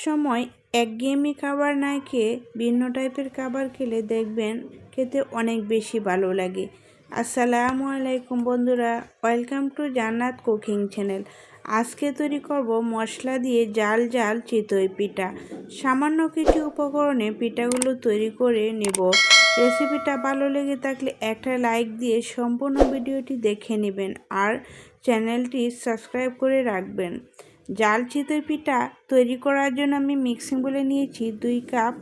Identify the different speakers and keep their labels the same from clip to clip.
Speaker 1: সময় একঘেয়েমি খাবার না খেয়ে ভিন্ন টাইপের খাবার খেলে দেখবেন খেতে অনেক বেশি ভালো লাগে। আসসালামু আলাইকুম বন্ধুরা, ওয়েলকাম টু জান্নাত কুকিং চ্যানেল। আজকে তৈরি করব মশলা দিয়ে জাল জাল চিতই পিঠা। সামান্য কিছু উপকরণে পিঠাগুলো তৈরি করে নেব। রেসিপিটা ভালো লেগে থাকলে একটা লাইক দিয়ে সম্পূর্ণ ভিডিওটি দেখে নেবেন আর চ্যানেলটি সাবস্ক্রাইব করে রাখবেন। জাল চিতই পিঠা তৈরি করার জন্য আমি মিক্সিং বলে নিয়েছি 2 কাপ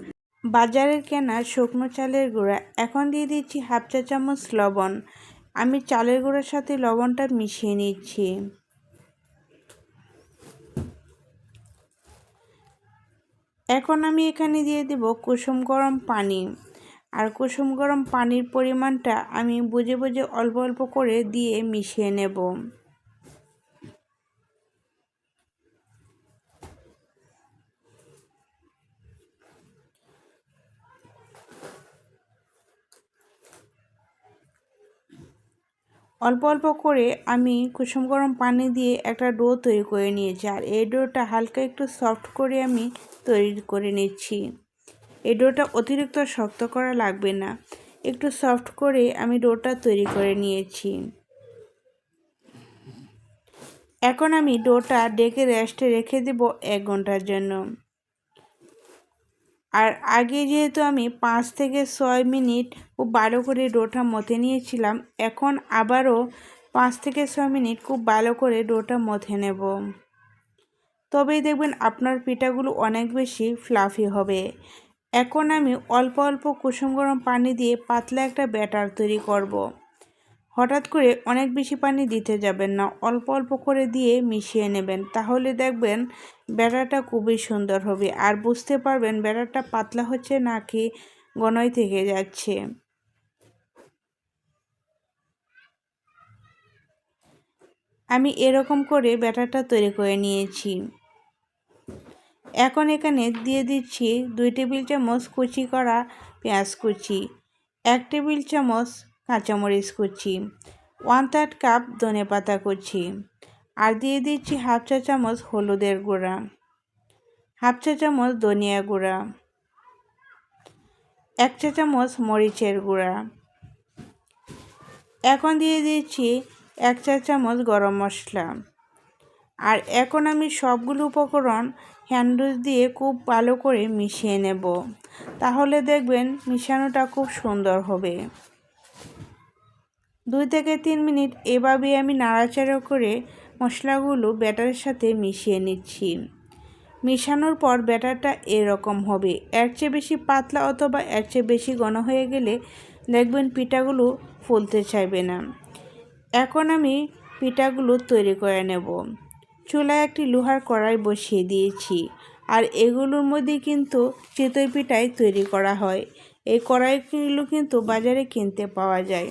Speaker 1: বাজারের কেনা শুকনো চালের গুঁড়া। এখন দিয়ে দিচ্ছি হাফ চা চামচ লবণ। আমি চালের গুঁড়ার সাথে লবণটা মিশিয়ে নিচ্ছি। এখন আমি এখানে দিয়ে দেব কুসুম গরম পানি। আর কুসুম গরম পানির পরিমাণটা আমি বুঝে বুঝে অল্প অল্প করে দিয়ে মিশিয়ে নেব। অল্প অল্প করে আমি কুসুম গরম পানি দিয়ে একটা ডো তৈরি করে নিয়েছি। আর এই ডোটা হালকা একটু সফট করে আমি তৈরি করে নিচ্ছি। এই ডোটা অতিরিক্ত শক্ত করা লাগবে না, একটু সফট করে আমি ডোটা তৈরি করে নিয়েছি। এখন আমি ডোটা ডেকে রেস্টে রেখে দেব 1 ঘন্টার জন্য। আর আগে যেহেতু আমি 5 থেকে 6 মিনিট খুব ভালো করে ডোটা মথে নিয়েছিলাম, এখন আবারও 5 থেকে 6 মিনিট খুব ভালো করে ডোটা মথে নেব। তবেই দেখবেন আপনার পিঠাগুলো অনেক বেশি ফ্লাফি হবে। এখন আমি অল্প অল্প কুসুম গরম পানি দিয়ে পাতলা একটা ব্যাটার তৈরি করব। হঠাৎ করে অনেক বেশি পানি দিতে যাবেন না, অল্প অল্প করে দিয়ে মিশিয়ে নেবেন। তাহলে দেখবেন ব্যাটারটা খুবই সুন্দর হবে আর বুঝতে পারবেন ব্যাটারটা পাতলা হচ্ছে নাকি ঘনই থেকে যাচ্ছে। আমি এরকম করে ব্যাটারটা তৈরি করে নিয়েছি। এখন এখানে দিয়ে দিচ্ছি 2 টেবিল চামচ কুচি করা পেঁয়াজ কুচি, 1 টেবিল চামচ কাঁচামরিচ কুচি, 1/3 কাপ ধনেপাতা কুচি, আর দিয়ে দিচ্ছি হাফ চা চামচ হলুদের গুঁড়া, হাফ চা চামচ ধনিয়া গুঁড়া, 1 চা চামচ মরিচের গুঁড়া। এখন দিয়ে দিচ্ছি 1 চা চামচ গরম মশলা। আর এখন আমি সবগুলো উপকরণ হ্যান্ড দিয়ে খুব ভালো করে মিশিয়ে নেব। তাহলে দেখবেন মিশানোটা খুব সুন্দর হবে। 2 থেকে 3 মিনিট এভাবে আমি নাড়াচাড়া করে মশলাগুলো ব্যাটারের সাথে মিশিয়ে নিচ্ছি। মিশানোর পর ব্যাটারটা এরকম হবে। এর চেয়ে বেশি পাতলা অথবা এর চেয়ে বেশি ঘন হয়ে গেলে দেখবেন পিঠাগুলো ফুলতে চাইবে না। এখন আমি পিঠাগুলো তৈরি করে নেব। চুলায় একটি লোহার কড়াই বসিয়ে দিয়েছি। আর এগুলোর মধ্যে কিন্তু চিতই পিঠাই তৈরি করা হয়। এই কড়াইগুলো কিন্তু বাজারে কিনতে পাওয়া যায়।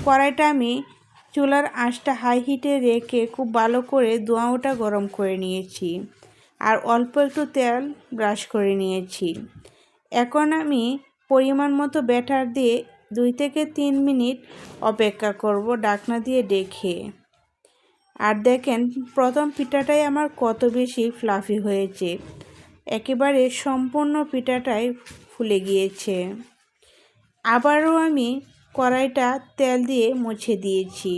Speaker 1: কড়াইটা আমি চুলার আঁচটা হাই হিটে রেখে খুব ভালো করে ধোঁয়া ওঠা গরম করে নিয়েছি। আর অল্প একটু তেল ব্রাশ করে নিয়েছি। এখন আমি পরিমাণ মতো ব্যাটার দিয়ে 2 থেকে 3 মিনিট অপেক্ষা করব ঢাকনা দিয়ে ঢেকে। আর দেখেন প্রথম পিঠাটাই আমার কত বেশি ফ্লাফি হয়েছে, একেবারে সম্পূর্ণ পিঠাটাই ফুলে গিয়েছে। আবারও আমি কড়াইটা তেল দিয়ে মুছে দিয়েছি।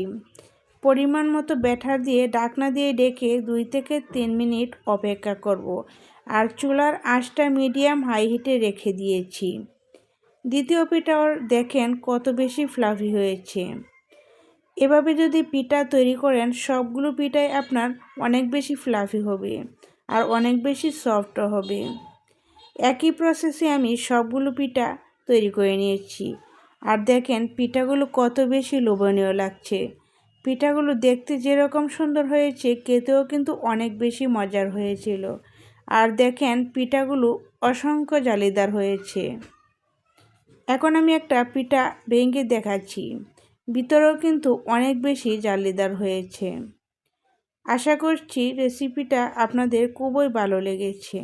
Speaker 1: পরিমাণ মতো ব্যাটার দিয়ে ঢাকনা দিয়ে ঢেকে 2 থেকে 3 মিনিট অপেক্ষা করব। আর চুলার আঁচটা মিডিয়াম হাই হিটে রেখে দিয়েছি। দ্বিতীয় পিঠাও দেখেন কত বেশি ফ্লাফি হয়েছে। এভাবে যদি পিঠা তৈরি করেন সবগুলো পিঠাই আপনার অনেক বেশি ফ্লাফি হবে আর অনেক বেশি সফটও হবে। একই প্রসেসে আমি সবগুলো পিঠা তৈরি করে নিয়েছি। আর দেখেন পিঠাগুলো কত বেশি লোভনীয় লাগছে। পিঠাগুলো দেখতে যেরকম সুন্দর হয়েছে খেতেও কিন্তু অনেক বেশি মজার হয়েছিল। আর দেখেন পিঠাগুলো অসংখ্য জালিদার হয়েছে। এখন আমি একটা পিঠা ভেঙে দেখাচ্ছি, ভিতরেও কিন্তু অনেক বেশি জালিদার হয়েছে। আশা করছি রেসিপিটা আপনাদের খুবই ভালো লেগেছে।